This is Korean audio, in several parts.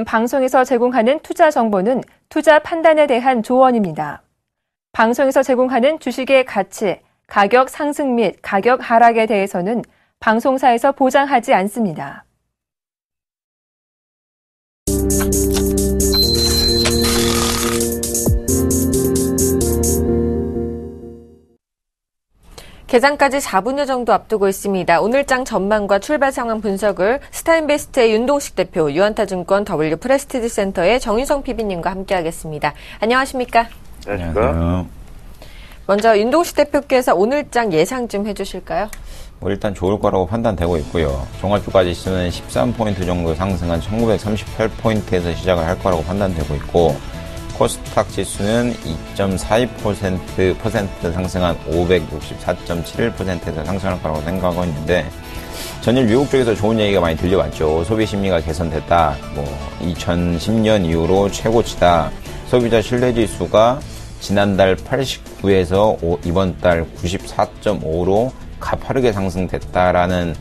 지금 방송에서 제공하는 투자 정보는 투자 판단에 대한 조언입니다. 방송에서 제공하는 주식의 가치, 가격 상승 및 가격 하락에 대해서는 방송사에서 보장하지 않습니다. 개장까지 4분여 정도 앞두고 있습니다. 오늘장 전망과 출발 상황 분석을 스타인베스트의 윤동식 대표, 유한타증권 W 프레스티지 센터의 정윤성 PB님과 함께하겠습니다. 안녕하십니까? 안녕하세요. 먼저 윤동식 대표께서 오늘장 예상 좀 해주실까요? 일단 좋을 거라고 판단되고 있고요. 종합주가 지수는 13포인트 정도 상승한 1938포인트에서 시작을 할 거라고 판단되고 있고, 코스닥 지수는 2.42% 상승한 564.71%에서 상승할 거라고 생각하고 있는데, 전일 미국 쪽에서 좋은 얘기가 많이 들려왔죠. 소비 심리가 개선됐다. 2010년 이후로 최고치다. 소비자 신뢰 지수가 지난달 89에서 이번 달 94.5로 가파르게 상승됐다라는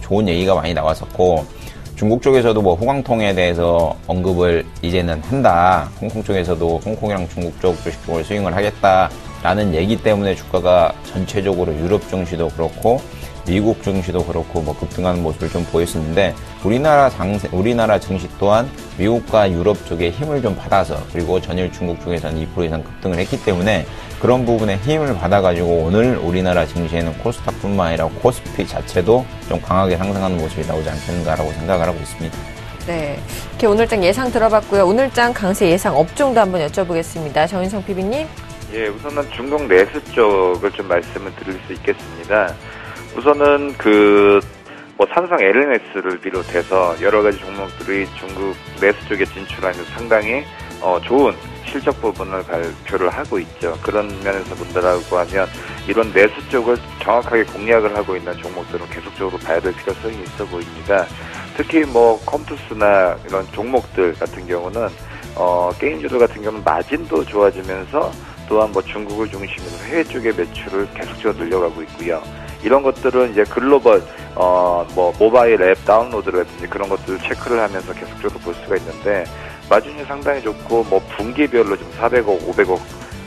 좋은 얘기가 많이 나왔었고, 중국 쪽에서도 호강통에 대해서 언급을 이제는 한다. 홍콩 쪽에서도 홍콩이랑 중국 쪽 주식 쪽을 스윙을 하겠다라는 얘기 때문에 주가가 전체적으로 유럽 증시도 그렇고 미국 증시도 그렇고 급등하는 모습을 좀 보였었는데, 우리나라 증시 또한 미국과 유럽 쪽에 힘을 좀 받아서, 그리고 전일 중국 쪽에서는 2% 이상 급등을 했기 때문에 그런 부분에 힘을 받아가지고 오늘 우리나라 증시에는 코스닥뿐만 아니라 코스피 자체도 좀 강하게 상승하는 모습이 나오지 않겠는가라고 생각을 하고 있습니다. 네, 이렇게 오늘장 예상 들어봤고요. 오늘장 강세 예상 업종도 한번 여쭤보겠습니다. 정윤성 PB님. 예, 우선은 중국 내수 쪽을 좀 말씀을 드릴 수 있겠습니다. 우선은 삼성 LNS를 비롯해서 여러 가지 종목들이 중국 내수 쪽에 진출하면서 상당히 좋은 실적 부분을 발표를 하고 있죠. 그런 면에서 본다라고 하면 이런 내수 쪽을 정확하게 공략을 하고 있는 종목들은 계속적으로 봐야 될 필요성이 있어 보입니다. 특히 컴투스나 이런 종목들 같은 경우는 게임주들 같은 경우는 마진도 좋아지면서 또한 중국을 중심으로 해외 쪽의 매출을 계속적으로 늘려가고 있고요. 이런 것들은 이제 글로벌 모바일 앱 다운로드라든지 그런 것들을 체크를 하면서 계속적으로 볼 수가 있는데, 마진이 상당히 좋고 분기별로 좀 400억, 500억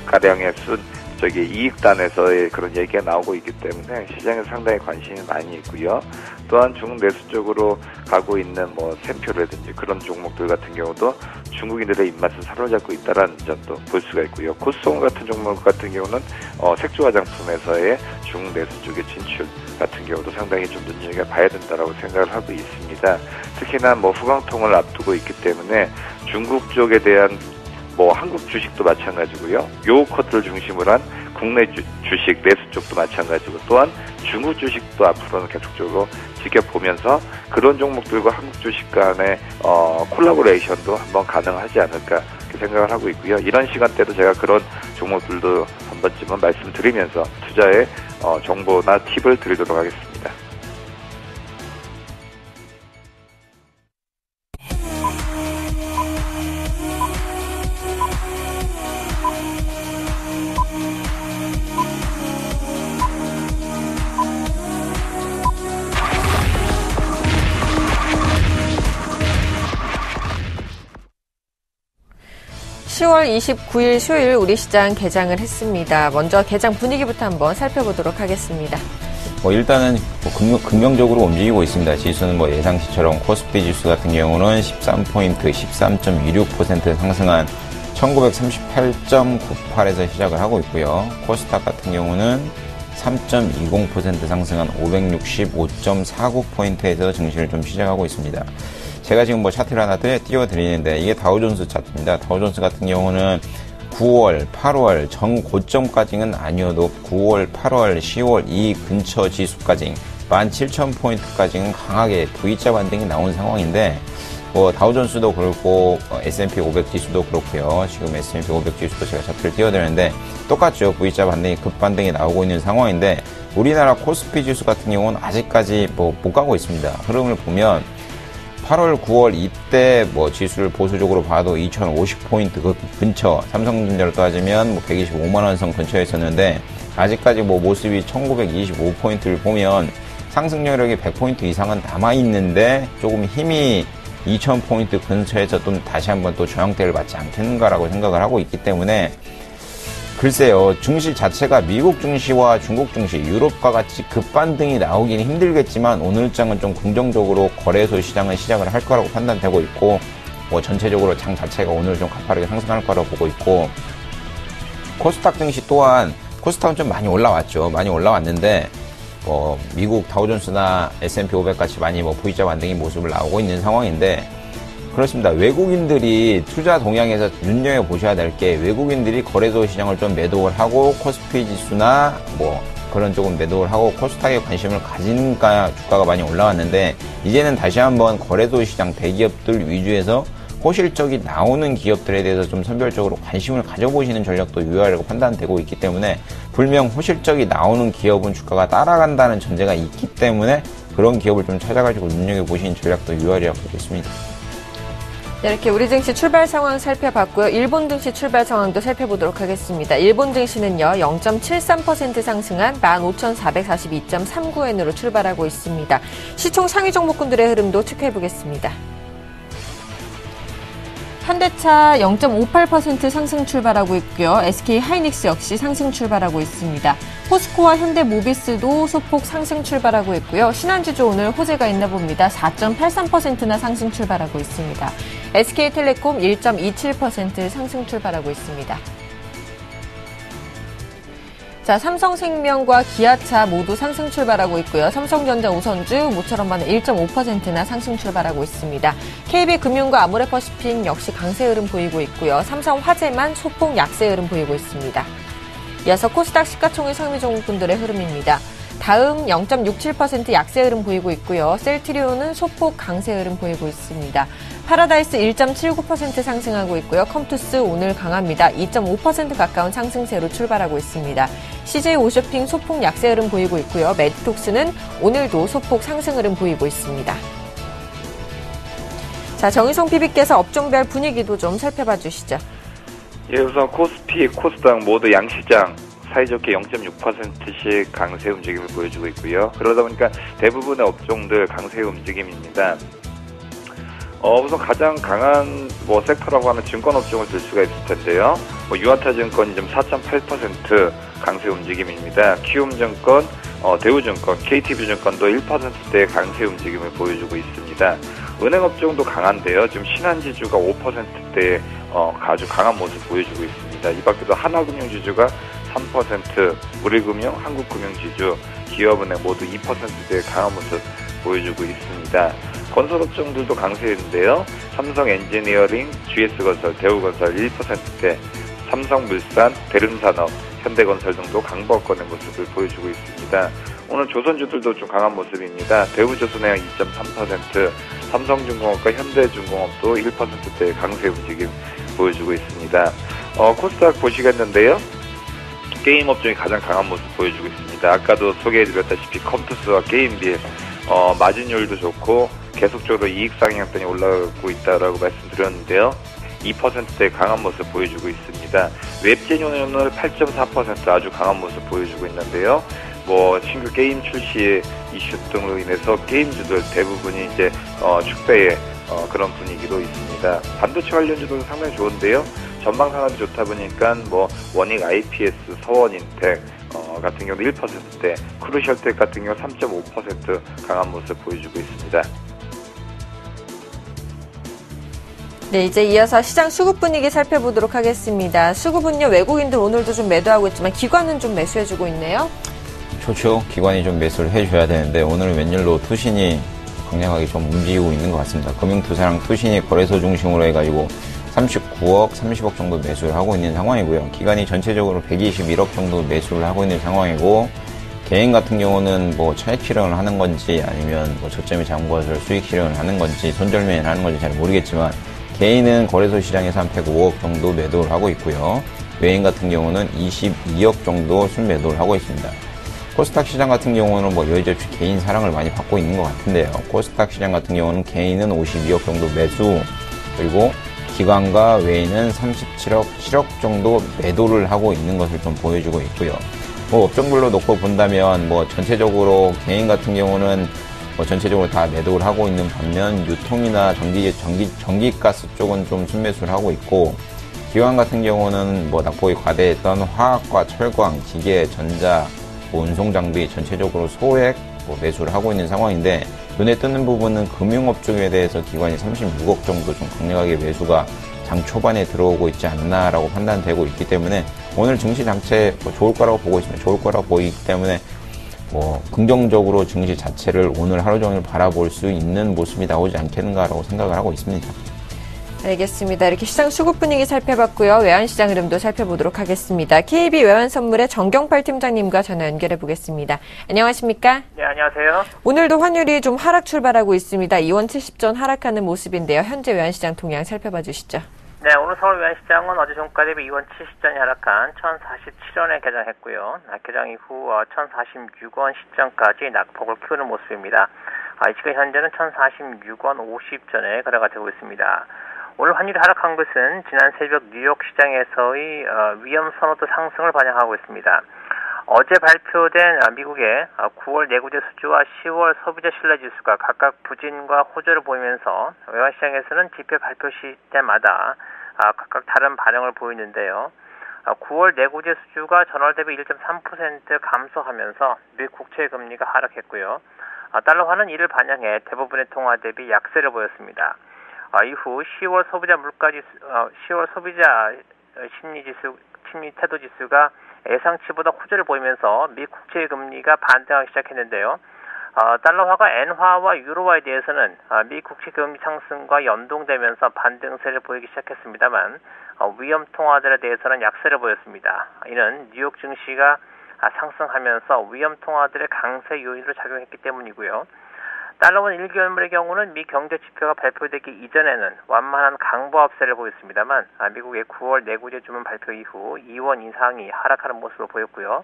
가량의 이익단에서의 그런 얘기가 나오고 있기 때문에 시장에 상당히 관심이 많이 있고요. 또한 중국 내수 쪽으로 가고 있는 샘표라든지 그런 종목들 같은 경우도 중국인들의 입맛을 사로잡고 있다라는 점도 볼 수가 있고요. 코스닥 같은 종목 같은 경우는 색조 화장품에서의 중국 내수 쪽의 진출 같은 경우도 상당히 좀 눈여겨봐야 된다라고 생각을 하고 있습니다. 특히나 후광통을 앞두고 있기 때문에 중국 쪽에 대한 한국 주식도 마찬가지고요. 요커트를 중심으로 한 국내 주식 내수 쪽도 마찬가지고, 또한 중국 주식도 앞으로는 계속적으로 지켜보면서 그런 종목들과 한국 주식 간의 콜라보레이션도 한번 가능하지 않을까 생각을 하고 있고요. 이런 시간대도 제가 그런 종목들도 한 번쯤은 말씀드리면서 투자의 정보나 팁을 드리도록 하겠습니다. 10월 29일 수요일 우리 시장 개장을 했습니다. 먼저 개장 분위기부터 한번 살펴보도록 하겠습니다. 일단은 긍정적으로 움직이고 있습니다. 지수는 예상치처럼 코스피 지수 같은 경우는 13포인트, 13.26% 상승한 1938.98에서 시작을 하고 있고요. 코스닥 같은 경우는 3.20% 상승한 565.49포인트에서 증시를 좀 시작하고 있습니다. 제가 지금 차트를 하나 띄워드리는데, 이게 다우존스 차트입니다. 다우존스 같은 경우는 9월, 8월 전 고점까지는 아니어도 9월, 8월, 10월 이 근처 지수까지 17,000포인트까지는 강하게 V자 반등이 나온 상황인데, 다우존스도 그렇고 S&P 500 지수도 그렇고요. 지금 S&P 500 지수도 제가 차트를 띄워드렸는데 똑같죠. V자 반등이 급반등이 나오고 있는 상황인데, 우리나라 코스피 지수 같은 경우는 아직까지 못 가고 있습니다. 흐름을 보면 8월, 9월 이때 지수를 보수적으로 봐도 2,050포인트 그 근처, 삼성전자로 따지면 125만원 선 근처에 있었는데, 아직까지 모습이 1925포인트를 보면 상승 여력이 100포인트 이상은 남아있는데 조금 힘이 2000포인트 근처에서 또 다시 한번 또 저항대를 맞지 않겠는가라고 생각을 하고 있기 때문에 글쎄요, 증시 자체가 미국 증시와 중국 증시, 유럽과 같이 급반등이 나오기는 힘들겠지만 오늘장은 좀 긍정적으로 거래소 시장은 시작을 할 거라고 판단되고 있고, 뭐 전체적으로 장 자체가 오늘 좀 가파르게 상승할 거라고 보고 있고, 코스닥 증시 또한 코스닥은 좀 많이 올라왔죠. 많이 올라왔는데 뭐 미국 다우존스나 S&P 500 같이 많이 뭐 V자 반등의 모습을 나오고 있는 상황인데, 그렇습니다. 외국인들이 투자 동향에서 눈여겨보셔야 될 게, 외국인들이 거래소 시장을 좀 매도를 하고 코스피 지수나 뭐 그런 쪽은 매도를 하고 코스닥에 관심을 가지니까 주가가 많이 올라왔는데, 이제는 다시 한번 거래소 시장 대기업들 위주에서 호실적이 나오는 기업들에 대해서 좀 선별적으로 관심을 가져보시는 전략도 유효하다고 판단되고 있기 때문에, 분명 호실적이 나오는 기업은 주가가 따라간다는 전제가 있기 때문에 그런 기업을 좀 찾아가지고 눈여겨보시는 전략도 유효하리라고 보겠습니다. 네, 이렇게 우리 증시 출발 상황 살펴봤고요. 일본 증시 출발 상황도 살펴보도록 하겠습니다. 일본 증시는요, 0.73% 상승한 15,442.39엔으로 출발하고 있습니다. 시총 상위 종목군들의 흐름도 체크해보겠습니다. 현대차 0.58% 상승 출발하고 있고요. SK하이닉스 역시 상승 출발하고 있습니다. 포스코와 현대모비스도 소폭 상승 출발하고 있고요. 신한지주 오늘 호재가 있나 봅니다. 4.83%나 상승 출발하고 있습니다. SK텔레콤 1.27% 상승 출발하고 있습니다. 자, 삼성생명과 기아차 모두 상승 출발하고 있고요. 삼성전자 우선주 모처럼 많은 1.5%나 상승 출발하고 있습니다. KB금융과 아모레퍼시픽 역시 강세 흐름 보이고 있고요. 삼성화재만 소폭 약세 흐름 보이고 있습니다. 이어서 코스닥 시가총액 상위 종목군들의 흐름입니다. 다음 0.67% 약세 흐름 보이고 있고요. 셀트리온은 소폭 강세 흐름 보이고 있습니다. 파라다이스 1.79% 상승하고 있고요. 컴투스 오늘 강합니다. 2.5% 가까운 상승세로 출발하고 있습니다. CJ 오쇼핑 소폭 약세 흐름 보이고 있고요. 메디톡스는 오늘도 소폭 상승 흐름 보이고 있습니다. 자, 정의성 PB께서 업종별 분위기도 좀 살펴봐 주시죠. 예, 우선 코스피, 코스닥 모두 양시장 사이좋게 0.6%씩 강세 움직임을 보여주고 있고요. 그러다 보니까 대부분의 업종들 강세 움직임입니다. 우선 가장 강한 섹터라고 하면 증권 업종을 들 수가 있을 텐데요. 유한타증권이 좀 4.8% 강세 움직임입니다. 키움증권, 대우증권, KTB증권도 1%대의 강세 움직임을 보여주고 있습니다. 은행 업종도 강한데요. 지금 신한지주가 5%대의 아주 강한 모습 보여주고 있습니다. 이 밖에도 하나금융지주가 3%, 우리금융, 한국금융지주, 기업은행 모두 2%대의 강한 모습 보여주고 있습니다. 건설업종들도 강세인데요. 삼성엔지니어링, GS건설, 대우건설 1%대, 삼성물산, 대림산업, 현대건설 등도 강보권의 모습을 보여주고 있습니다. 오늘 조선주들도 좀 강한 모습입니다. 대우조선해양 2.3%, 삼성중공업과 현대중공업도 1%대의 강세 움직임 보여주고 있습니다. 코스닥 보시겠는데요. 게임 업종이 가장 강한 모습 보여주고 있습니다. 아까도 소개해드렸다시피 컴투스와 게임빌 마진율도 좋고 계속적으로 이익 상향단이 올라가고 있다라고 말씀드렸는데요. 2%대의 강한 모습 보여주고 있습니다. 웹진이 오늘 8.4% 아주 강한 모습 보여주고 있는데요. 신규 게임 출시 이슈 등으로 인해서 게임주들 대부분이 이제 축배의 그런 분위기도 있습니다. 반도체 관련주도 상당히 좋은데요. 전방 산업이 좋다 보니까 원익 IPS, 서원인텍 같은 경우는 1%대, 크루셜텍 같은 경우 3.5% 강한 모습 보여주고 있습니다. 네, 이제 이어서 시장 수급 분위기 살펴보도록 하겠습니다. 수급은요, 외국인들 오늘도 좀 매도하고 있지만 기관은 좀 매수해주고 있네요. 좋죠. 기관이 좀 매수를 해줘야 되는데 오늘 웬일로 투신이 강력하게 좀 움직이고 있는 것 같습니다. 금융투자랑 투신이 거래소 중심으로 해가지고 39억, 30억 정도 매수를 하고 있는 상황이고요. 기관이 전체적으로 121억 정도 매수를 하고 있는 상황이고, 개인 같은 경우는 차익 실현을 하는 건지 아니면 저점에 잡은 것을 수익 실현을 하는 건지 손절매를 하는 건지 잘 모르겠지만, 개인은 거래소 시장에서 한 105억 정도 매도를 하고 있고요. 외인 같은 경우는 22억 정도 순매도를 하고 있습니다. 코스닥 시장 같은 경우는 여의저축 개인 사랑을 많이 받고 있는 것 같은데요. 코스닥 시장 같은 경우는 개인은 52억 정도 매수, 그리고 기관과 외인은 37억, 7억 정도 매도를 하고 있는 것을 좀 보여주고 있고요. 업종별로 놓고 본다면 전체적으로 개인 같은 경우는 전체적으로 다 매도를 하고 있는 반면 유통이나 전기가스 쪽은 좀 순매수를 하고 있고 기관 같은 경우는 낙폭이 과대했던 화학과 철광, 기계, 전자, 운송장비 전체적으로 소액 매수를 하고 있는 상황인데 눈에 띄는 부분은 금융업 쪽에 대해서 기관이 36억 정도 좀 강력하게 매수가 장 초반에 들어오고 있지 않나라고 판단되고 있기 때문에 오늘 증시 장체 좋을 거라고 보고 있습니다. 좋을 거라고 보이기 때문에 긍정적으로 증시 자체를 오늘 하루 종일 바라볼 수 있는 모습이 나오지 않겠는가라고 생각을 하고 있습니다. 알겠습니다. 이렇게 시장 수급 분위기 살펴봤고요. 외환시장 흐름도 살펴보도록 하겠습니다. KB 외환선물의 정경팔 팀장님과 전화 연결해 보겠습니다. 안녕하십니까? 네, 안녕하세요. 오늘도 환율이 좀 하락 출발하고 있습니다. 2원 70전 하락하는 모습인데요. 현재 외환시장 동향 살펴봐 주시죠. 네, 오늘 서울 외환시장은 어제 종가 대비 2원 70전이 하락한 1,047원에 개장했고요. 개장 이후 1,046원 시점까지 낙폭을 키우는 모습입니다. 이 시간 현재는 1,046원 50전에 거래가 되고 있습니다. 오늘 환율이 하락한 것은 지난 새벽 뉴욕 시장에서의 위험 선호도 상승을 반영하고 있습니다. 어제 발표된 미국의 9월 내구재 수주와 10월 소비자 신뢰지수가 각각 부진과 호조를 보이면서 외환시장에서는 지표 발표 시때마다 각각 다른 반응을 보이는데요. 9월 내구재 수주가 전월 대비 1.3% 감소하면서 미국 국채 금리가 하락했고요. 달러화는 이를 반영해 대부분의 통화 대비 약세를 보였습니다. 이후 10월 소비자 물가지수, 10월 소비자 심리 태도 지수가 예상치보다 호조를 보이면서 미 국채 금리가 반등하기 시작했는데요. 달러화가 엔화와 유로화에 대해서는 미 국채 금리 상승과 연동되면서 반등세를 보이기 시작했습니다만 위험 통화들에 대해서는 약세를 보였습니다. 이는 뉴욕 증시가 상승하면서 위험 통화들의 강세 요인으로 작용했기 때문이고요. 달러원 1개월물의 경우는 미 경제 지표가 발표되기 이전에는 완만한 강보합세를 보였습니다만 미국의 9월 내구재 주문 발표 이후 2원 이상이 하락하는 모습을 보였고요.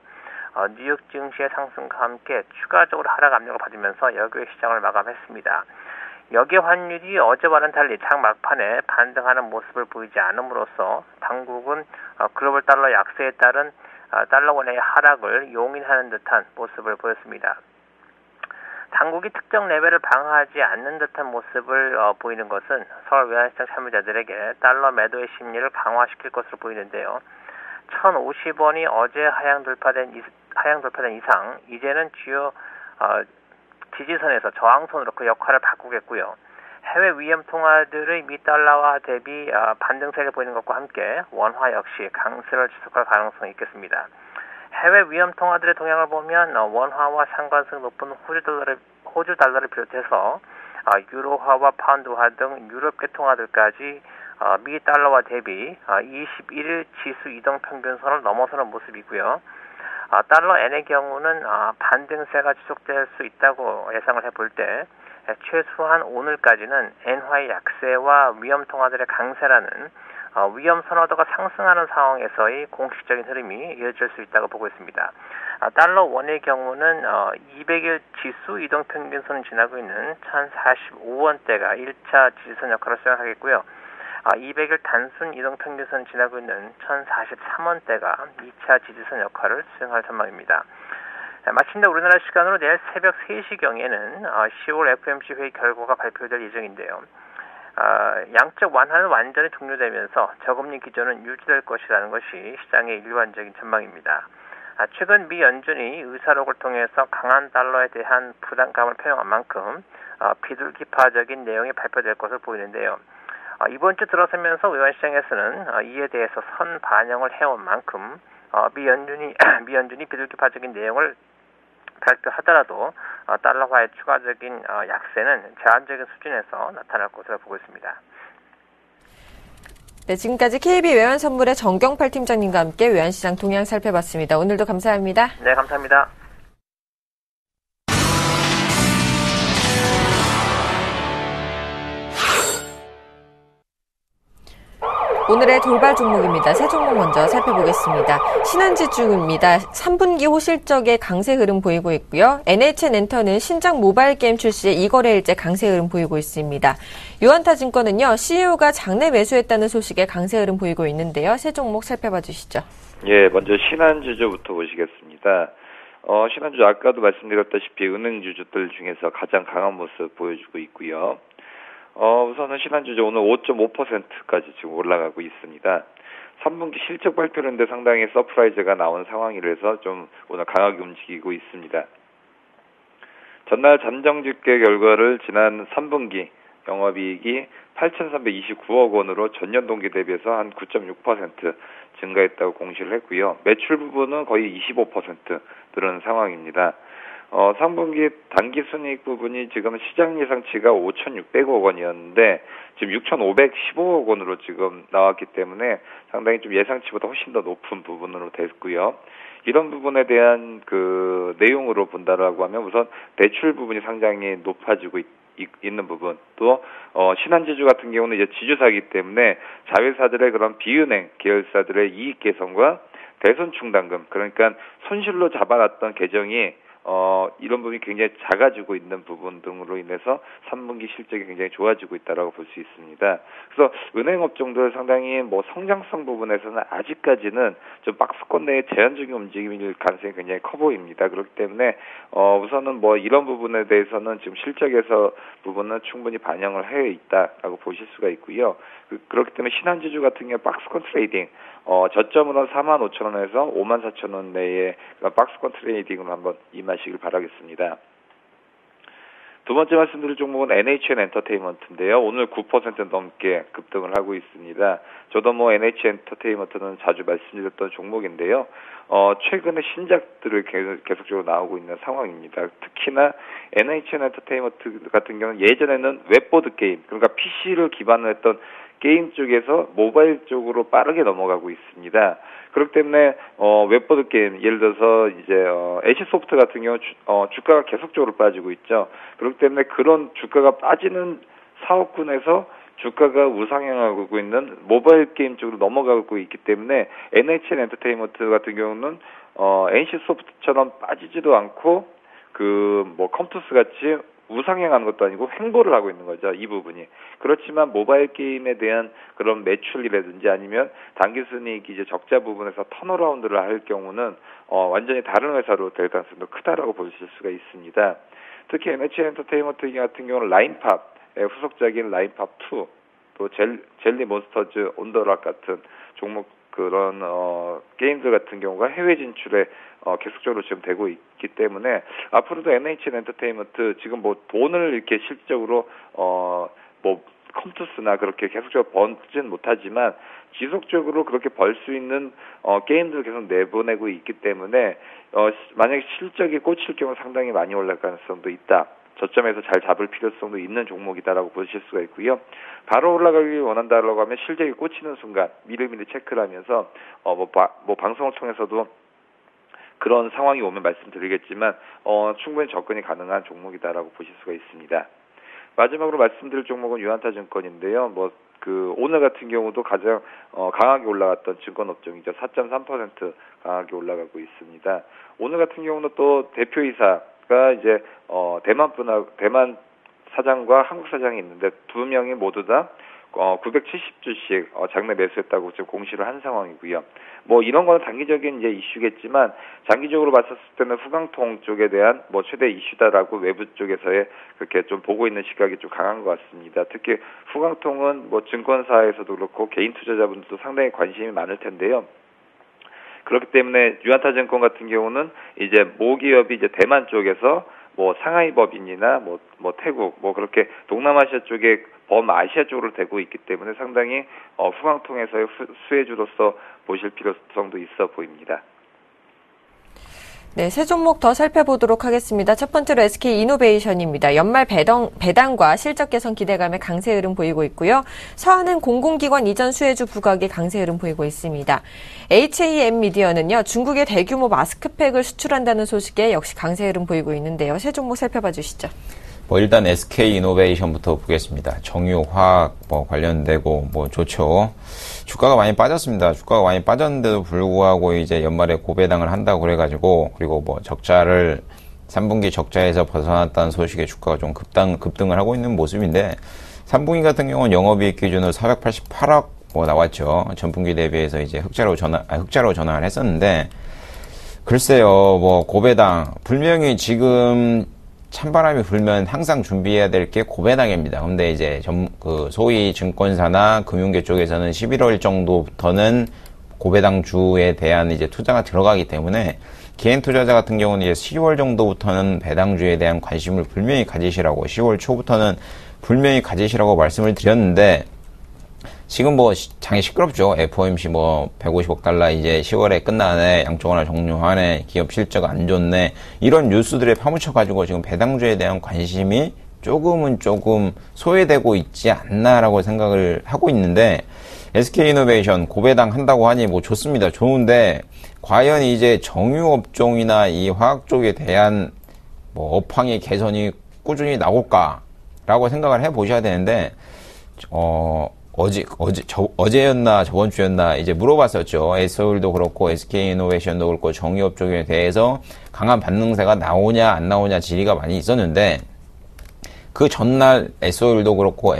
뉴욕 증시의 상승과 함께 추가적으로 하락 압력을 받으면서 여기의 시장을 마감했습니다. 여기에 환율이 어제와는 달리 장 막판에 반등하는 모습을 보이지 않음으로써 당국은 글로벌 달러 약세에 따른 달러원의 하락을 용인하는 듯한 모습을 보였습니다. 당국이 특정 레벨을 방어하지 않는 듯한 모습을 보이는 것은 서울 외환시장 참여자들에게 달러 매도의 심리를 강화시킬 것으로 보이는데요. 1,050원이 어제 하향 돌파된 이상 이제는 주요 지지선에서 저항선으로 그 역할을 바꾸겠고요. 해외 위험 통화들의 미 달러화 대비 반등세를 보이는 것과 함께 원화 역시 강세를 지속할 가능성이 있겠습니다. 해외 위험 통화들의 동향을 보면 원화와 상관성이 높은 호주 달러를 비롯해서 유로화와 파운드화 등 유럽계 통화들까지 미 달러화 대비 21일 지수 이동 평균선을 넘어서는 모습이고요. 달러 엔의 경우는 반등세가 지속될 수 있다고 예상을 해볼 때 최소한 오늘까지는 엔화의 약세와 위험 통화들의 강세라는 위험 선호도가 상승하는 상황에서의 공식적인 흐름이 이어질 수 있다고 보고 있습니다. 달러 원의 경우는 200일 지수 이동 평균선을 지나고 있는 1,045원대가 1차 지지선 역할을 수행하겠고요. 200일 단순 이동 평균선을 지나고 있는 1,043원대가 2차 지지선 역할을 수행할 전망입니다. 마침내 우리나라 시간으로 내일 새벽 3시경에는 10월 FOMC 회의 결과가 발표될 예정인데요. 양적 완화는 완전히 종료되면서 저금리 기조는 유지될 것이라는 것이 시장의 일반적인 전망입니다. 최근 미 연준이 의사록을 통해서 강한 달러에 대한 부담감을 표명한 만큼 비둘기파적인 내용이 발표될 것으로 보이는데요. 이번 주 들어서면서 외환시장에서는 이에 대해서 선 반영을 해온 만큼 미 연준이 비둘기파적인 내용을 발표하더라도 달러화의 추가적인 약세는 제한적인 수준에서 나타날 것으로 보고 있습니다. 네, 지금까지 KB 외환선물의 정경팔 팀장님과 함께 외환시장 동향 살펴봤습니다. 오늘도 감사합니다. 네, 감사합니다. 오늘의 돌발 종목입니다. 세 종목 먼저 살펴보겠습니다. 신한지주입니다. 3분기 호실적의 강세 흐름 보이고 있고요. NHN엔터는 신작 모바일 게임 출시에 2거래일째 강세 흐름 보이고 있습니다. 유한타증권은요. CEO가 장내 매수했다는 소식에 강세 흐름 보이고 있는데요. 세 종목 살펴봐 주시죠. 예, 먼저 신한지주부터 보시겠습니다. 신한주 아까도 말씀드렸다시피 은행주주들 중에서 가장 강한 모습 보여주고 있고요. 우선은 신한주주 오늘 5.5%까지 지금 올라가고 있습니다. 3분기 실적 발표인데 상당히 서프라이즈가 나온 상황이라서 좀 오늘 강하게 움직이고 있습니다. 전날 잠정집계 결과를 지난 3분기 영업이익이 8,329억 원으로 전년 동기 대비해서 한 9.6% 증가했다고 공시를 했고요. 매출 부분은 거의 25% 늘은 상황입니다. 3분기 당기순이익 부분이 지금 시장 예상치가 5,600억 원이었는데 지금 6,515억 원으로 지금 나왔기 때문에 상당히 좀 예상치보다 훨씬 더 높은 부분으로 됐고요. 이런 부분에 대한 그 내용으로 본다라고 하면 우선 대출 부분이 상당히 높아지고 있는 부분, 또 신한지주 같은 경우는 이제 지주사이기 때문에 자회사들의 그런 비은행 계열사들의 이익 개선과 대손 충당금, 그러니까 손실로 잡아놨던 계정이 이런 부분이 굉장히 작아지고 있는 부분 등으로 인해서 3분기 실적이 굉장히 좋아지고 있다라고 볼 수 있습니다. 그래서 은행 업종들 상당히 뭐 성장성 부분에서는 아직까지는 좀 박스권 내에 제한적인 움직임일 가능성이 굉장히 커 보입니다. 그렇기 때문에 우선은 뭐 이런 부분에 대해서는 지금 실적에서 부분은 충분히 반영을 해 있다라고 보실 수가 있고요. 그렇기 때문에 신한지주 같은 경우 박스권 트레이딩 저점으로 45,000원에서 54,000원 내에 박스권 트레이딩으로 한번 임하시길 바라겠습니다. 두 번째 말씀드릴 종목은 NHN 엔터테인먼트인데요. 오늘 9% 넘게 급등을 하고 있습니다. 저도 뭐 NHN 엔터테인먼트는 자주 말씀드렸던 종목인데요. 최근에 신작들을 계속적으로 나오고 있는 상황입니다. 특히나 NHN 엔터테인먼트 같은 경우는 예전에는 웹보드 게임, 그러니까 PC를 기반으로 했던 게임 쪽에서 모바일 쪽으로 빠르게 넘어가고 있습니다. 그렇기 때문에 웹보드 게임, 예를 들어서 이제 애쉬소프트 같은 경우 주가가 계속적으로 빠지고 있죠. 그렇기 때문에 그런 주가가 빠지는 사업군에서 주가가 우상향하고 있는 모바일 게임 쪽으로 넘어가고 있기 때문에 NHN 엔터테인먼트 같은 경우는 NC소프트처럼 빠지지도 않고 컴투스 같이 우상향하는 것도 아니고 횡보를 하고 있는 거죠. 이 부분이. 그렇지만 모바일 게임에 대한 그런 매출이라든지 아니면 당기순이익이 이제 적자 부분에서 턴어라운드를 할 경우는 완전히 다른 회사로 될 가능성도 크다라고 보실 수가 있습니다. 특히 NHN 엔터테인먼트 같은 경우는 라인팝의 후속작인 라인팝2, 또 젤리 몬스터즈 온더락 같은 종목 그런 게임들 같은 경우가 해외 진출에 계속적으로 지금 되고 있기 때문에 앞으로도 NHN 엔터테인먼트 지금 뭐 돈을 이렇게 실질적으로 뭐 컴투스나 그렇게 계속적으로 벌지는 못하지만 지속적으로 그렇게 벌 수 있는 게임들을 계속 내보내고 있기 때문에 만약에 실적이 꽂힐 경우 상당히 많이 올라갈 가능성도 있다. 저점에서 잘 잡을 필요성도 있는 종목이다라고 보실 수가 있고요. 바로 올라가길 원한다라고 하면 실적이 꽂히는 순간 미리미리 체크를 하면서 뭐 방송을 통해서도 그런 상황이 오면 말씀드리겠지만 충분히 접근이 가능한 종목이다라고 보실 수가 있습니다. 마지막으로 말씀드릴 종목은 유한타증권인데요. 오늘 같은 경우도 가장 강하게 올라갔던 증권업종이죠. 4.3% 강하게 올라가고 있습니다. 오늘 같은 경우는 또 대표이사가 이제 대만 사장과 한국 사장이 있는데 두 명이 모두 다 970주씩 장내 매수했다고 지금 공시를 한 상황이고요. 뭐 이런 거는 단기적인 이제 이슈겠지만 장기적으로 봤었을 때는 후광통 쪽에 대한 뭐 최대 이슈다라고 외부 쪽에서의 그렇게 좀 보고 있는 시각이 좀 강한 것 같습니다. 특히 후광통은 뭐 증권사에서도 그렇고 개인 투자자분들도 상당히 관심이 많을 텐데요. 그렇기 때문에 유한타증권 같은 경우는 이제 모기업이 이제 대만 쪽에서 뭐 상하이 법인이나 뭐 태국 뭐 그렇게 동남아시아 쪽에 범아시아 쪽으로 되고 있기 때문에 상당히 후광통에서의 수혜주로서 보실 필요성도 있어 보입니다. 네, 세 종목 더 살펴보도록 하겠습니다. 첫 번째로 SK이노베이션입니다. 연말 배당과 실적 개선 기대감에 강세 흐름 보이고 있고요. 서한은 공공기관 이전 수혜주 부각에 강세 흐름 보이고 있습니다. HAM 미디어는요, 중국의 대규모 마스크팩을 수출한다는 소식에 역시 강세 흐름 보이고 있는데요. 세 종목 살펴봐 주시죠. 일단 SK이노베이션부터 보겠습니다. 정유화학 관련되고 좋죠. 주가가 많이 빠졌습니다. 주가가 많이 빠졌는데도 불구하고 이제 연말에 고배당을 한다고 그래가지고, 그리고 3분기 적자에서 벗어났다는 소식에 주가가 좀 급등을 하고 있는 모습인데, 3분기 같은 경우는 영업이익 기준으로 488억 나왔죠. 전분기 대비해서 이제 흑자로 전환을 했었는데, 글쎄요, 뭐 고배당 분명히 지금 찬바람이 불면 항상 준비해야 될 게 고배당입니다. 근데 이제 소위 증권사나 금융계 쪽에서는 11월 정도부터는 고배당주에 대한 이제 투자가 들어가기 때문에 개인 투자자 같은 경우는 이제 10월 정도부터는 배당주에 대한 관심을 분명히 가지시라고 10월 초부터는 분명히 가지시라고 말씀을 드렸는데 지금 뭐 장이 시끄럽죠. FOMC 뭐 150억 달러 이제 10월에 끝나네, 양쪽하나 종료하네, 기업 실적 안 좋네, 이런 뉴스들에 파묻혀가지고 지금 배당주에 대한 관심이 조금 소외되고 있지 않나라고 생각을 하고 있는데, SK이노베이션 고배당 한다고 하니 뭐 좋습니다. 좋은데 과연 이제 정유업종이나 이 화학 쪽에 대한 뭐 업황의 개선이 꾸준히 나올까라고 생각을 해보셔야 되는데, 어제였나 저번 주였나 이제 물어봤었죠. S오일도 그렇고 SK이노베이션도 그렇고 정유업 쪽에 대해서 강한 반등세가 나오냐 안 나오냐 질의가 많이 있었는데, 그 전날 S오일도 그렇고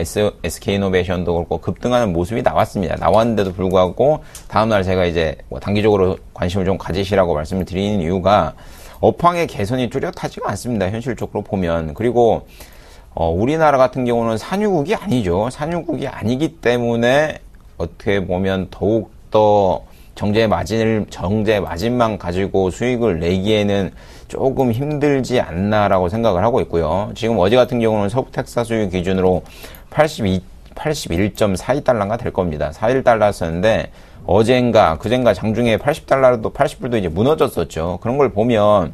SK이노베이션도 그렇고 급등하는 모습이 나왔습니다. 나왔는데도 불구하고 다음날 제가 이제 뭐 단기적으로 관심을 좀 가지시라고 말씀을 드리는 이유가 업황의 개선이 뚜렷하지가 않습니다. 현실적으로 보면. 그리고 우리나라 같은 경우는 산유국이 아니죠. 산유국이 아니기 때문에 어떻게 보면 더욱더 정제 마진만 가지고 수익을 내기에는 조금 힘들지 않나라고 생각을 하고 있고요. 지금 어제 같은 경우는 서부 텍사스 기준으로 81.42달러가 될 겁니다. 41달러였었는데 그젠가 장중에 80불도 이제 무너졌었죠. 그런 걸 보면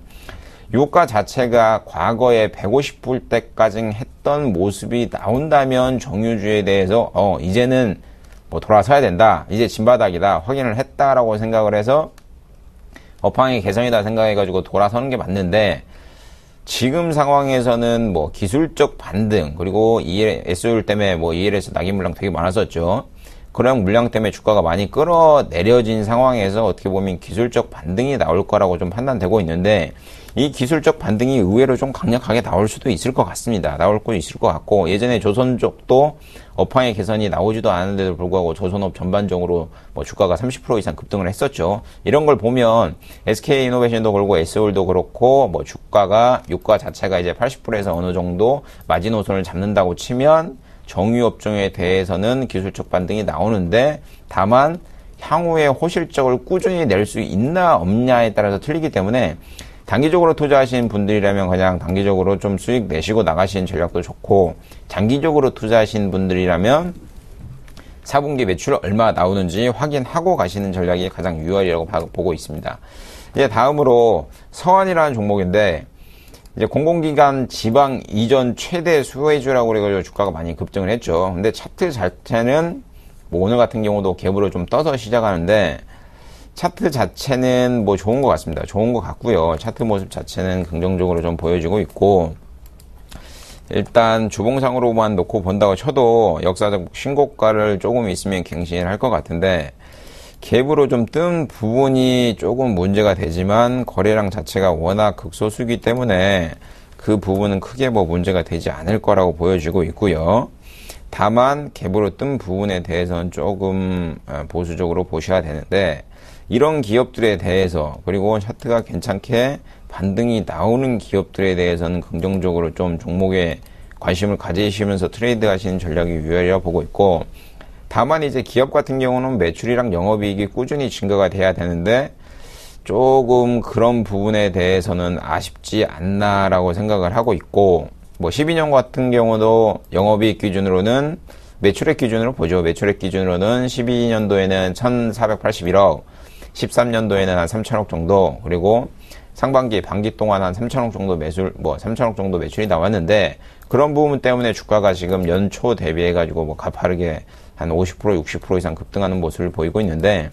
유가 자체가 과거에 150불 때까지 했던 모습이 나온다면 정유주에 대해서 이제는 뭐 돌아서야 된다, 이제 진바닥이다 확인을 했다라고 생각을 해서 업황의 개선이다 생각해가지고 돌아서는 게 맞는데, 지금 상황에서는 뭐 기술적 반등, 그리고 S오일 때문에 뭐 EL에서 낙인 물량 되게 많았었죠. 그런 물량 때문에 주가가 많이 끌어내려진 상황에서 어떻게 보면 기술적 반등이 나올 거라고 좀 판단되고 있는데, 이 기술적 반등이 의외로 좀 강력하게 나올 수도 있을 것 같습니다. 나올 거 있을 것 같고, 예전에 조선 쪽도 업황의 개선이 나오지도 않은데도 불구하고 조선업 전반적으로 뭐 주가가 30% 이상 급등을 했었죠. 이런 걸 보면 SK이노베이션도 그렇고 S오일도 그렇고 뭐 유가 자체가 이제 80불에서 어느 정도 마지노선을 잡는다고 치면 정유업종에 대해서는 기술적 반등이 나오는데, 다만 향후에 호실적을 꾸준히 낼 수 있나 없냐에 따라서 틀리기 때문에 단기적으로 투자하시는 분들이라면 그냥 단기적으로 좀 수익 내시고 나가시는 전략도 좋고, 장기적으로 투자하시는 분들이라면 4분기 매출 얼마 나오는지 확인하고 가시는 전략이 가장 유효하리라고 보고 있습니다. 이제 다음으로 서한이라는 종목인데, 이제 공공기관 지방 이전 최대 수혜주라고 그래가지고 주가가 많이 급등을 했죠. 근데 차트 자체는 뭐 오늘 같은 경우도 갭으로 좀 떠서 시작하는데, 차트 자체는 뭐 좋은 것 같습니다. 좋은 것 같고요. 차트 모습 자체는 긍정적으로 좀 보여지고 있고, 일단 주봉상으로만 놓고 본다고 쳐도 역사적 신고가를 조금 있으면 갱신할 것 같은데, 갭으로 좀 뜬 부분이 조금 문제가 되지만 거래량 자체가 워낙 극소수이기 때문에 그 부분은 크게 뭐 문제가 되지 않을 거라고 보여지고 있고요. 다만 갭으로 뜬 부분에 대해서는 조금 보수적으로 보셔야 되는데, 이런 기업들에 대해서, 그리고 차트가 괜찮게 반등이 나오는 기업들에 대해서는 긍정적으로 좀 종목에 관심을 가지시면서 트레이드 하시는 전략이 유효하리라고 보고 있고, 다만 이제 기업 같은 경우는 매출이랑 영업이익이 꾸준히 증가가 돼야 되는데 조금 그런 부분에 대해서는 아쉽지 않나라고 생각을 하고 있고, 뭐 12년 같은 경우도 영업이익 기준으로는 매출액 기준으로 보죠. 매출액 기준으로는 12년도에는 1,481억, 13년도에는 한 3천억 정도, 그리고 반기 동안 한 3천억 정도 3천억 정도 매출이 나왔는데, 그런 부분 때문에 주가가 지금 연초 대비해가지고 뭐 가파르게 한 50%, 60% 이상 급등하는 모습을 보이고 있는데,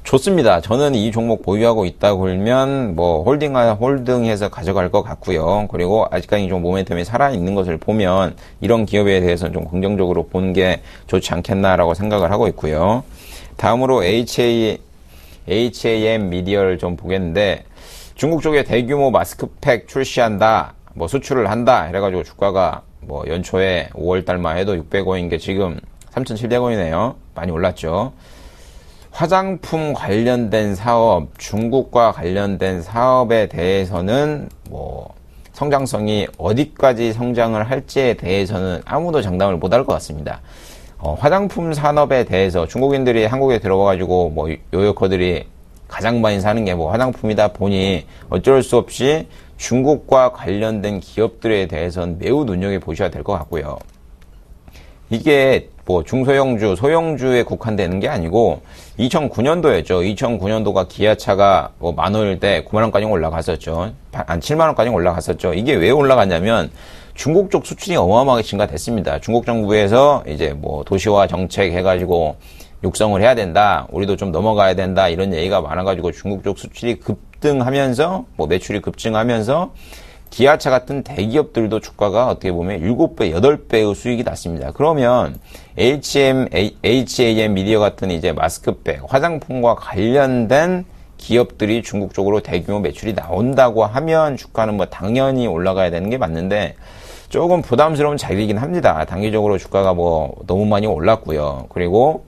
좋습니다. 저는 이 종목 보유하고 있다고 그러면 뭐 홀딩해서 가져갈 것 같고요. 그리고 아직까지 좀 모멘텀이 살아있는 것을 보면 이런 기업에 대해서는 좀 긍정적으로 보는 게 좋지 않겠나라고 생각을 하고 있고요. 다음으로 HAM 미디어를 좀 보겠는데, 중국 쪽에 대규모 마스크팩 출시한다, 뭐 수출을 한다 이래가지고 주가가 뭐 연초에 5월달만 해도 600원인 게 지금 3,700원이네요. 많이 올랐죠. 화장품 관련된 사업, 중국과 관련된 사업에 대해서는 뭐 성장성이 어디까지 성장을 할지에 대해서는 아무도 장담을 못할 것 같습니다. 화장품 산업에 대해서 중국인들이 한국에 들어와가지고 뭐 요요커들이 가장 많이 사는 게 뭐 화장품이다 보니 어쩔 수 없이 중국과 관련된 기업들에 대해서는 매우 눈여겨보셔야 될 것 같고요. 이게 뭐 중소형주, 소형주에 국한되는 게 아니고 2009년도였죠. 2009년도가 기아차가 뭐 10,000원일 때 90,000원까지 올라갔었죠. 한 70,000원까지 올라갔었죠. 이게 왜 올라갔냐면 중국 쪽 수출이 어마어마하게 증가됐습니다. 중국 정부에서 이제 뭐 도시화 정책 해가지고 육성을 해야 된다. 우리도 좀 넘어가야 된다. 이런 얘기가 많아가지고 중국 쪽 수출이 급등하면서 뭐 매출이 급증하면서 기아차 같은 대기업들도 주가가 어떻게 보면 7배, 8배의 수익이 났습니다. 그러면 HAM 미디어 같은 이제 마스크백, 화장품과 관련된 기업들이 중국 쪽으로 대규모 매출이 나온다고 하면 주가는 뭐 당연히 올라가야 되는 게 맞는데 조금 부담스러운 자리이긴 합니다. 단기적으로 주가가 뭐 너무 많이 올랐고요. 그리고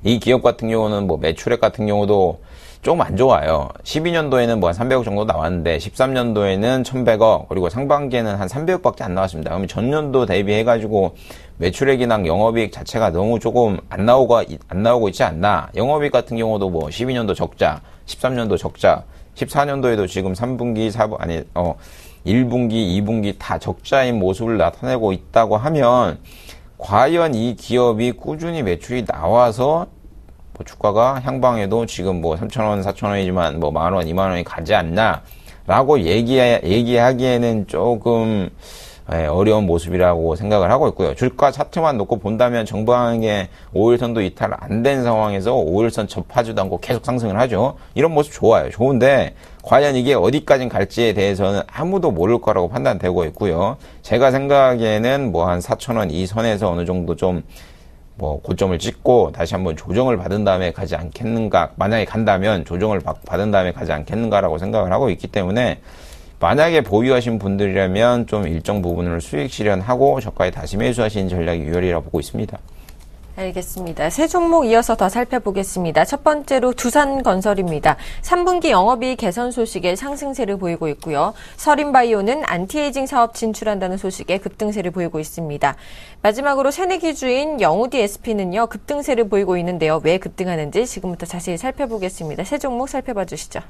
이 기업 같은 경우는 뭐 매출액 같은 경우도 조금 안 좋아요. 12년도에는 뭐 한 300억 정도 나왔는데 13년도에는 1100억 그리고 상반기에는 한 300억밖에 안 나왔습니다. 그러면 전년도 대비해가지고 매출액이랑 영업이익 자체가 너무 조금 안 나오고 있지 않나. 영업이익 같은 경우도 뭐 12년도 적자, 13년도 적자, 14년도에도 지금 3분기, 1분기, 2분기 다 적자인 모습을 나타내고 있다고 하면 과연 이 기업이 꾸준히 매출이 나와서 뭐 주가가 향방에도 지금 뭐 3,000원, 4,000원이지만 뭐 10,000원, 20,000원이 가지 않나라고 얘기하기에는 조금 어려운 모습이라고 생각을 하고 있고요. 주가 차트만 놓고 본다면 정방의 5일선도 이탈 안 된 상황에서 5일선 접하지도 않고 계속 상승을 하죠. 이런 모습 좋아요. 좋은데 과연 이게 어디까지 갈지에 대해서는 아무도 모를 거라고 판단되고 있고요. 제가 생각하기에는 뭐 한 4,000원 이 선에서 어느 정도 좀 뭐 고점을 찍고 다시 한번 조정을 받은 다음에 가지 않겠는가, 만약에 간다면 조정을 받은 다음에 가지 않겠는가라고 생각을 하고 있기 때문에 만약에 보유하신 분들이라면 좀 일정 부분을 수익 실현하고 저가에 다시 매수하시는 전략이 유효리라고 보고 있습니다. 알겠습니다. 세 종목 이어서 더 살펴보겠습니다. 첫 번째로 두산건설입니다. 3분기 영업이익 개선 소식에 상승세를 보이고 있고요. 서린바이오는 안티에이징 사업 진출한다는 소식에 급등세를 보이고 있습니다. 마지막으로 새내기주인 영우디 SP는요. 급등세를 보이고 있는데요. 왜 급등하는지 지금부터 자세히 살펴보겠습니다. 세 종목 살펴봐 주시죠.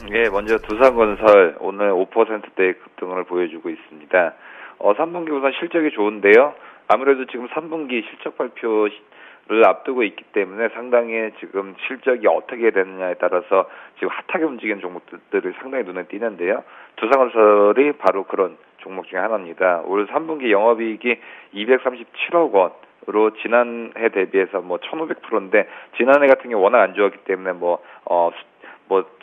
네, 먼저 두산건설 오늘 5%대의 급등을 보여주고 있습니다. 3분기 우선 실적이 좋은데요. 아무래도 지금 3분기 실적 발표를 앞두고 있기 때문에 상당히 지금 실적이 어떻게 되느냐에 따라서 지금 핫하게 움직이는 종목들이 상당히 눈에 띄는데요. 두산건설이 바로 그런 종목 중에 하나입니다. 올 3분기 영업이익이 237억 원으로 지난해 대비해서 뭐 1,500%인데 지난해 같은 경우 워낙 안 좋았기 때문에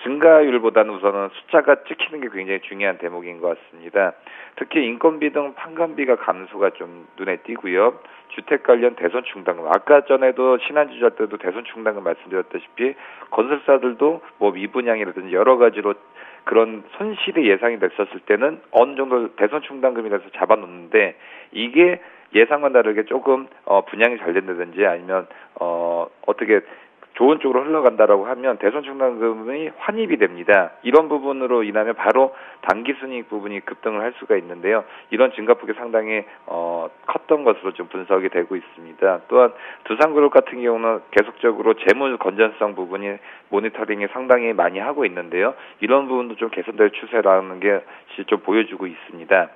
증가율보다는 우선은 숫자가 찍히는 게 굉장히 중요한 대목인 것 같습니다. 특히 인건비 등 판관비가 감소가 좀 눈에 띄고요. 주택 관련 대손 충당금, 아까 전에도 신한주자 때도 대손 충당금 말씀드렸다시피 건설사들도 뭐 미분양이라든지 여러 가지로 그런 손실이 예상이 됐었을 때는 어느 정도 대손 충당금이라서 잡아놓는데 이게 예상과 다르게 조금 분양이 잘 된다든지 아니면 어떻게 좋은 쪽으로 흘러간다라고 하면 대손 충당금이 환입이 됩니다. 이런 부분으로 인하면 바로 당기순이익 부분이 급등을 할 수가 있는데요. 이런 증가폭이 상당히 컸던 것으로 좀 분석이 되고 있습니다. 또한 두산그룹 같은 경우는 계속적으로 재무 건전성 부분이 모니터링이 상당히 많이 하고 있는데요. 이런 부분도 좀 개선될 추세라는 게 좀 보여주고 있습니다.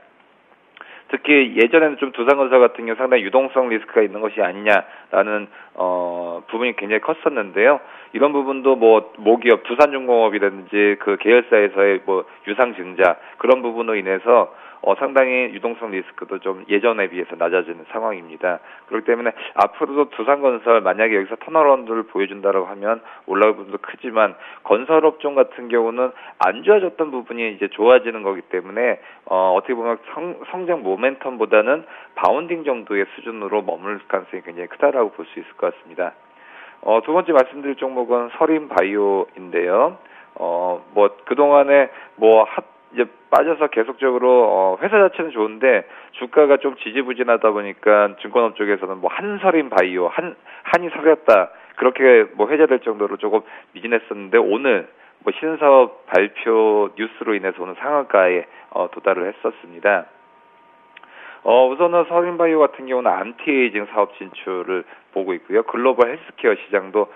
특히 예전에는 좀 두산건설 같은 경우 상당히 유동성 리스크가 있는 것이 아니냐라는 부분이 굉장히 컸었는데요. 이런 부분도 뭐 모기업 두산중공업이라든지 그 계열사에서의 뭐 유상증자 그런 부분으로 인해서 상당히 유동성 리스크도 좀 예전에 비해서 낮아지는 상황입니다. 그렇기 때문에 앞으로도 두산건설 만약에 여기서 턴어라운드를 보여준다라고 하면 올라갈 부분도 크지만 건설업종 같은 경우는 안 좋아졌던 부분이 이제 좋아지는 거기 때문에 어떻게 보면 성장 모멘텀보다는 바운딩 정도의 수준으로 머물 가능성이 굉장히 크다라고 볼 수 있을 것 같습니다. 두 번째 말씀드릴 종목은 서린바이오인데요. 그동안에 이제 빠져서 계속적으로 회사 자체는 좋은데 주가가 좀 지지부진하다 보니까 증권업 쪽에서는 한서린 바이오 한이 서렸다 그렇게 뭐 회자될 정도로 조금 미진했었는데 오늘 뭐 신사업 발표 뉴스로 인해서 오늘 상한가에 도달을 했었습니다. 우선은 서린바이오 같은 경우는 안티에이징 사업 진출을 보고 있고요. 글로벌 헬스케어 시장도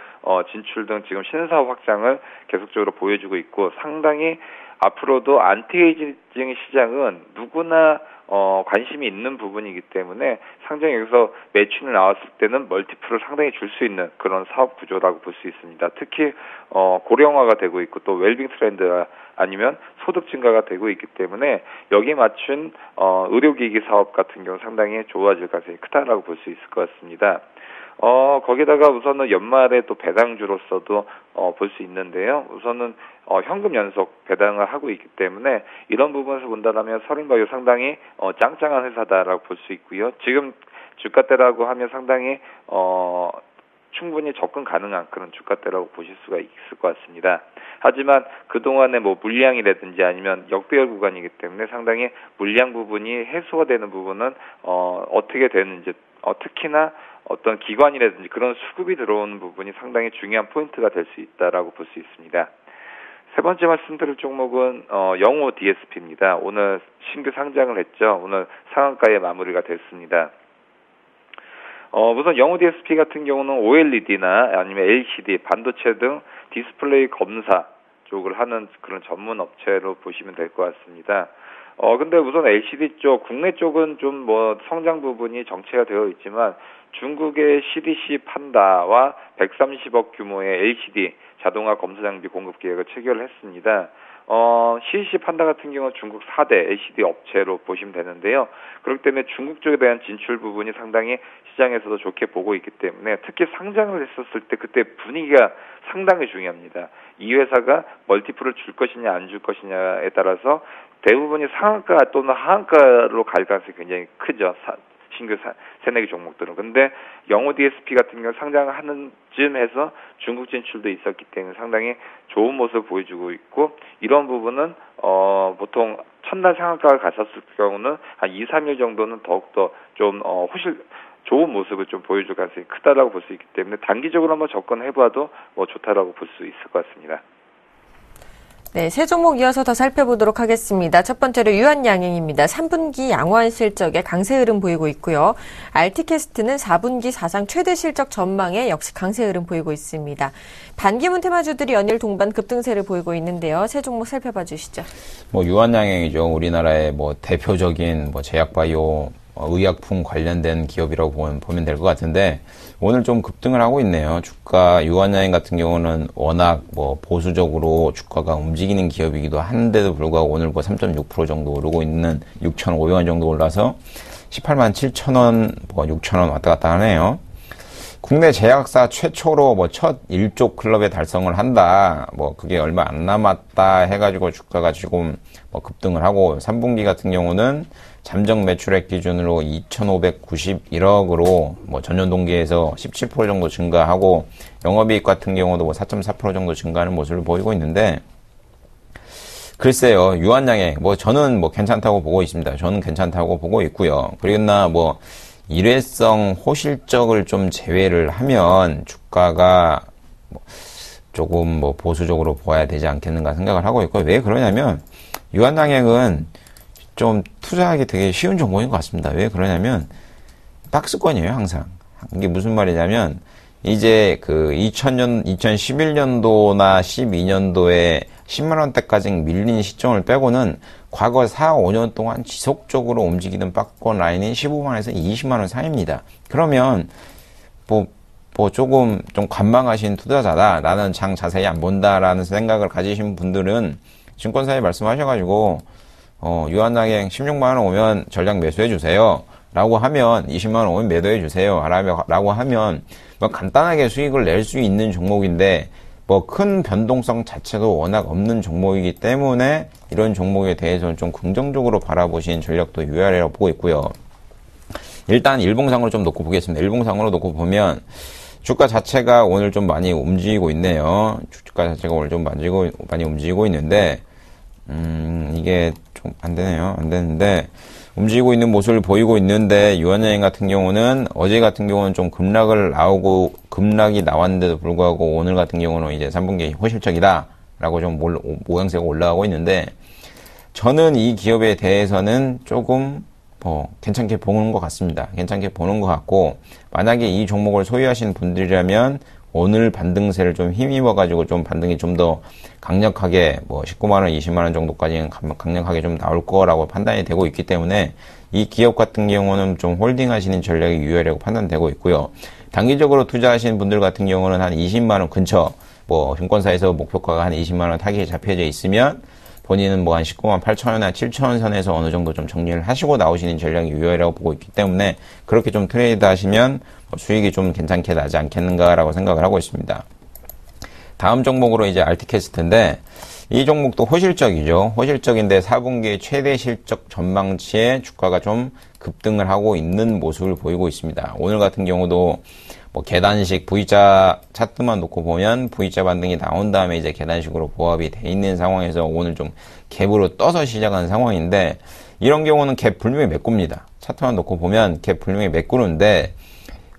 진출 등 지금 신사업 확장을 계속적으로 보여주고 있고 상당히 앞으로도 안티에이징 시장은 누구나 관심이 있는 부분이기 때문에 상당히 여기서 매출이 나왔을 때는 멀티플을 상당히 줄 수 있는 그런 사업 구조라고 볼 수 있습니다. 특히 고령화가 되고 있고 또 웰빙 트렌드가 아니면 소득 증가가 되고 있기 때문에 여기에 맞춘 의료기기 사업 같은 경우 상당히 좋아질 가능성이 크다라고 볼 수 있을 것 같습니다. 거기다가 우선은 연말에 또 배당주로서도 볼 수 있는데요. 우선은 현금 연속 배당을 하고 있기 때문에 이런 부분에서 본다면 서린바이오 상당히 짱짱한 회사다라고 볼 수 있고요. 지금 주가대라고 하면 상당히 충분히 접근 가능한 그런 주가대라고 보실 수가 있을 것 같습니다. 하지만 그동안의 뭐 물량이라든지 아니면 역배열 구간이기 때문에 상당히 물량 부분이 해소가 되는 부분은 어떻게 되는지 특히나 어떤 기관이라든지 그런 수급이 들어오는 부분이 상당히 중요한 포인트가 될 수 있다라고 볼 수 있습니다. 세 번째 말씀드릴 종목은 영호 DSP입니다. 오늘 신규 상장을 했죠. 오늘 상한가에 마무리가 됐습니다. 우선 영호 DSP 같은 경우는 OLED나 아니면 LCD, 반도체 등 디스플레이 검사 쪽을 하는 그런 전문 업체로 보시면 될 것 같습니다. 근데 우선 LCD 쪽, 국내 쪽은 좀 뭐 성장 부분이 정체가 되어 있지만 중국의 CDC 판다와 130억 규모의 LCD 자동화 검사 장비 공급 계약을 체결을 했습니다. CDC 판다 같은 경우는 중국 4대 LCD 업체로 보시면 되는데요. 그렇기 때문에 중국 쪽에 대한 진출 부분이 상당히 시장에서도 좋게 보고 있기 때문에 특히 상장을 했었을 때 그때 분위기가 상당히 중요합니다. 이 회사가 멀티플을 줄 것이냐 안 줄 것이냐에 따라서 대부분이 상한가 또는 하한가로 갈 가능성이 굉장히 크죠. 신규 새내기 종목들은. 근데 영호 DSP 같은 경우 상장하는 쯤 해서 중국 진출도 있었기 때문에 상당히 좋은 모습을 보여주고 있고 이런 부분은 보통 첫날 상한가가 갔었을 경우는 한 2, 3일 정도는 더욱더 좀 훨씬 좋은 모습을 좀 보여줄 가능성이 크다라고 볼 수 있기 때문에 단기적으로 한번 접근해봐도 뭐 좋다라고 볼 수 있을 것 같습니다. 네, 세 종목 이어서 더 살펴보도록 하겠습니다. 첫 번째로 유한양행입니다. 3분기 양호한 실적에 강세 흐름 보이고 있고요. RT캐스트는 4분기 사상 최대 실적 전망에 역시 강세 흐름 보이고 있습니다. 반기문 테마주들이 연일 동반 급등세를 보이고 있는데요. 세 종목 살펴봐 주시죠. 유한양행이죠. 우리나라의 대표적인 제약바이오 의약품 관련된 기업이라고 보면 될 것 같은데 오늘 좀 급등을 하고 있네요. 주가 유한양행 같은 경우는 워낙 보수적으로 주가가 움직이는 기업이기도 한데도 불구하고 오늘 3.6% 정도 오르고 있는 6,500원 정도 올라서 18만 7천원, 6천원 왔다 갔다 하네요. 국내 제약사 최초로 첫 1조 클럽에 달성을 한다. 그게 얼마 안 남았다 해가지고 주가가 지금 급등을 하고 3분기 같은 경우는 잠정 매출액 기준으로 2,591억으로 전년 동기에서 17% 정도 증가하고 영업이익 같은 경우도 4.4% 정도 증가하는 모습을 보이고 있는데 글쎄요. 유한양행 저는 괜찮다고 보고 있습니다. 저는 괜찮다고 보고 있고요. 그러나 일회성 호실적을 좀 제외를 하면 주가가 조금 보수적으로 보아야 되지 않겠는가 생각을 하고 있고 왜 그러냐면 유한양행은 좀 투자하기 되게 쉬운 종목인 것 같습니다. 왜 그러냐면 박스권이에요, 항상. 이게 무슨 말이냐면 이제 2011년도나 12년도에 10만원대까지 밀린 시점을 빼고는 과거 4, 5년 동안 지속적으로 움직이던 박스권 라인이 15만원에서 20만원 사이입니다. 그러면 조금 좀 관망하신 투자자다. 나는 장 자세히 안 본다라는 생각을 가지신 분들은 증권사에 말씀하셔가지고 유한양행 16만원 오면 전량 매수해주세요. 라고 하면 20만원 오면 매도해주세요. 라고 하면 간단하게 수익을 낼 수 있는 종목인데 큰 변동성 자체도 워낙 없는 종목이기 때문에 이런 종목에 대해서는 좀 긍정적으로 바라보신 전략도 유효하리라고 보고 있고요. 일단 일봉상으로 좀 놓고 보겠습니다. 일봉상으로 놓고 보면 주가 자체가 오늘 좀 많이 움직이고 있네요. 주가 자체가 오늘 좀 많이 움직이고 있는데 이게 좀 안 되네요. 안 되는데 움직이고 있는 모습을 보이고 있는데 유한양행 같은 경우는 어제 같은 경우는 좀 급락이 나왔는데도 불구하고 오늘 같은 경우는 이제 3분기 호실적이다라고 좀 모양새가 올라가고 있는데 저는 이 기업에 대해서는 조금 괜찮게 보는 것 같습니다. 괜찮게 보는 것 같고 만약에 이 종목을 소유하신 분들이라면 오늘 반등세를 좀 힘입어가지고 좀 반등이 좀 더 강력하게 19만원, 20만원 정도까지는 강력하게 좀 나올 거라고 판단이 되고 있기 때문에 이 기업 같은 경우는 좀 홀딩 하시는 전략이 유효하다고 판단되고 있고요. 단기적으로 투자하시는 분들 같은 경우는 한 20만원 근처, 증권사에서 목표가가 한 20만원 타깃이 잡혀져 있으면 본인은 한 19만 8천원이나 7천원 선에서 어느 정도 좀 정리를 하시고 나오시는 전략이 유효하다고 보고 있기 때문에 그렇게 좀 트레이드 하시면 수익이 좀 괜찮게 나지 않겠는가라고 생각을 하고 있습니다. 다음 종목으로 이제 알티캐스트인데 이 종목도 호실적이죠. 호실적인데 4분기 최대 실적 전망치에 주가가 좀 급등을 하고 있는 모습을 보이고 있습니다. 오늘 같은 경우도 계단식 V자 차트만 놓고 보면 V자 반등이 나온 다음에 이제 계단식으로 보합이 돼 있는 상황에서 오늘 좀 갭으로 떠서 시작한 상황인데 이런 경우는 갭 분명히 메꿉니다. 차트만 놓고 보면 갭 분명히 메꾸는데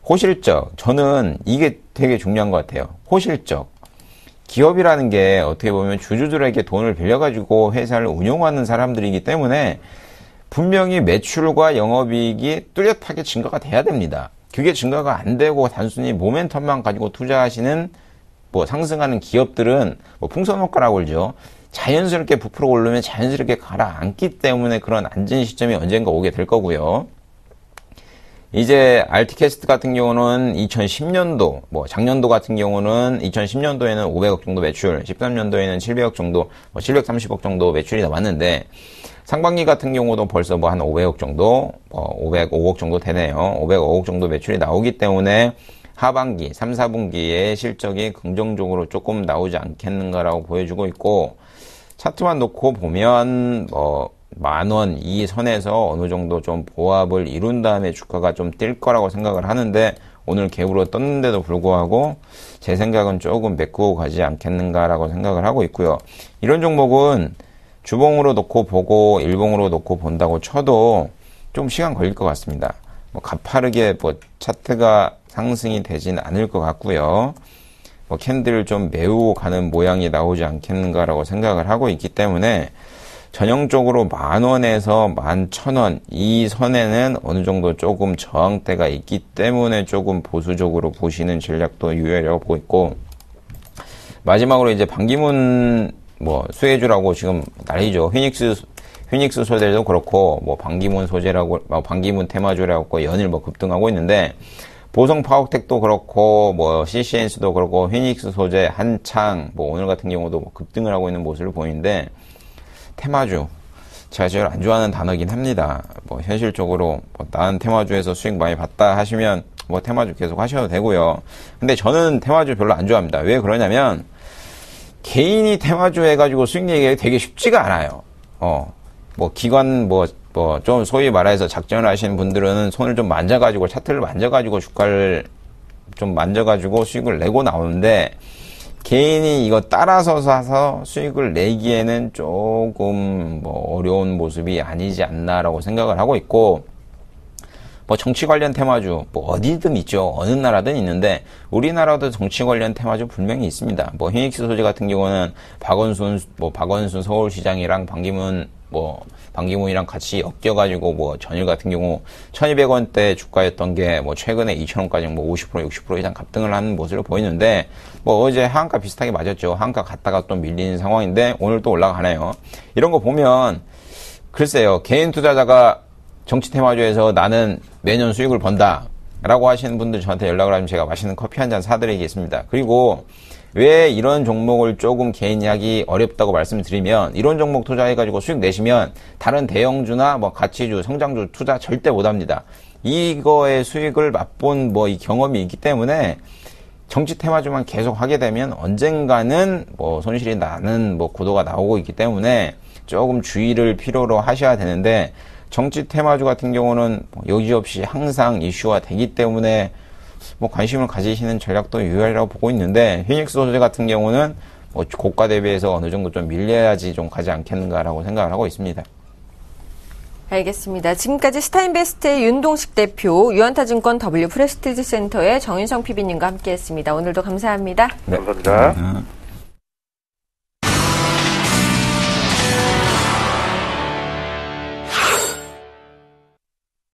호실적, 저는 이게 되게 중요한 것 같아요. 호실적. 기업이라는 게 어떻게 보면 주주들에게 돈을 빌려가지고 회사를 운영하는 사람들이기 때문에 분명히 매출과 영업이익이 뚜렷하게 증가가 돼야 됩니다. 그게 증가가 안 되고 단순히 모멘텀만 가지고 투자하시는 상승하는 기업들은 풍선효과라고 그러죠. 자연스럽게 부풀어 오르면 자연스럽게 가라앉기 때문에 그런 앉은 시점이 언젠가 오게 될 거고요. 이제 알티캐스트 같은 경우는 2010년도, 작년도 같은 경우는 2010년도에는 500억 정도 매출, 13년도에는 700억 정도, 730억 정도 매출이 나왔는데 상반기 같은 경우도 벌써 한 500억 정도, 505억 정도 되네요. 505억 정도 매출이 나오기 때문에 하반기, 3, 4분기에 실적이 긍정적으로 조금 나오지 않겠는가라고 보여주고 있고 차트만 놓고 보면 10,000원 이 선에서 어느 정도 좀 보합을 이룬 다음에 주가가 좀 뛸 거라고 생각을 하는데 오늘 갭으로 떴는데도 불구하고 제 생각은 조금 메꾸고 가지 않겠는가라고 생각을 하고 있고요. 이런 종목은 주봉으로 놓고 보고 일봉으로 놓고 본다고 쳐도 좀 시간 걸릴 것 같습니다. 가파르게 차트가 상승이 되진 않을 것 같고요. 캔들을 좀 메우고 가는 모양이 나오지 않겠는가라고 생각을 하고 있기 때문에 전형적으로 10,000원에서 11,000원 이 선에는 어느 정도 조금 저항대가 있기 때문에 조금 보수적으로 보시는 전략도 유효하다고 보고 있고 마지막으로 이제 반기문 수혜주라고 지금 난리죠. 휘닉스 소재도 그렇고 반기문 소재라고 반기문 테마주라고 연일 급등하고 있는데 보성 파워텍도 그렇고 CCNS도 그렇고 휘닉스 소재 한창 오늘 같은 경우도 급등을 하고 있는 모습을 보이는데 테마주 제가 제일 안 좋아하는 단어긴 합니다. 현실적으로 나는 테마주에서 수익 많이 봤다 하시면 테마주 계속 하셔도 되고요. 근데 저는 테마주 별로 안 좋아합니다. 왜 그러냐면 개인이 테마주 해가지고 수익 내기가 되게 쉽지가 않아요. 기관 좀 소위 말해서 작전을 하시는 분들은 손을 좀 만져가지고 차트를 만져가지고 주가를 좀 만져가지고 수익을 내고 나오는데 개인이 이거 따라서 사서 수익을 내기에는 조금 어려운 모습이 아니지 않나라고 생각을 하고 있고 정치 관련 테마주 어디든 있죠. 어느 나라든 있는데 우리나라도 정치 관련 테마주 분명히 있습니다. 휘닉스 소재 같은 경우는 박원순 서울시장이랑 반기문이랑 같이 엮여가지고 전일 같은 경우 1,200원대 주가였던 게 최근에 2,000원까지 50% 60% 이상 급등을 하는 모습을 보이는데 어제 하한가 비슷하게 맞았죠. 하한가 갔다가 또 밀리는 상황인데 오늘 또 올라가네요. 이런 거 보면 글쎄요. 개인 투자자가 정치 테마주에서 나는 매년 수익을 번다 라고 하시는 분들 저한테 연락을 하면 제가 맛있는 커피 한 잔 사드리겠습니다. 그리고 왜 이런 종목을 조금 개인이 하기 어렵다고 말씀드리면 이런 종목 투자해가지고 수익 내시면 다른 대형주나 가치주, 성장주 투자 절대 못합니다. 이거의 수익을 맛본 이 경험이 있기 때문에 정치 테마주만 계속 하게 되면 언젠가는 손실이 나는 구도가 나오고 있기 때문에 조금 주의를 필요로 하셔야 되는데 정치 테마주 같은 경우는 여지없이 항상 이슈화 되기 때문에 관심을 가지시는 전략도 유효하라고 보고 있는데 휘닉스 소재 같은 경우는 고가 대비해서 어느 정도 좀 밀려야지 좀 가지 않겠는가라고 생각을 하고 있습니다. 알겠습니다. 지금까지 스타인베스트의 윤동식 대표, 유한타증권 W 프레스티지 센터의 정인성 PB님과 함께했습니다. 오늘도 감사합니다. 네. 감사합니다.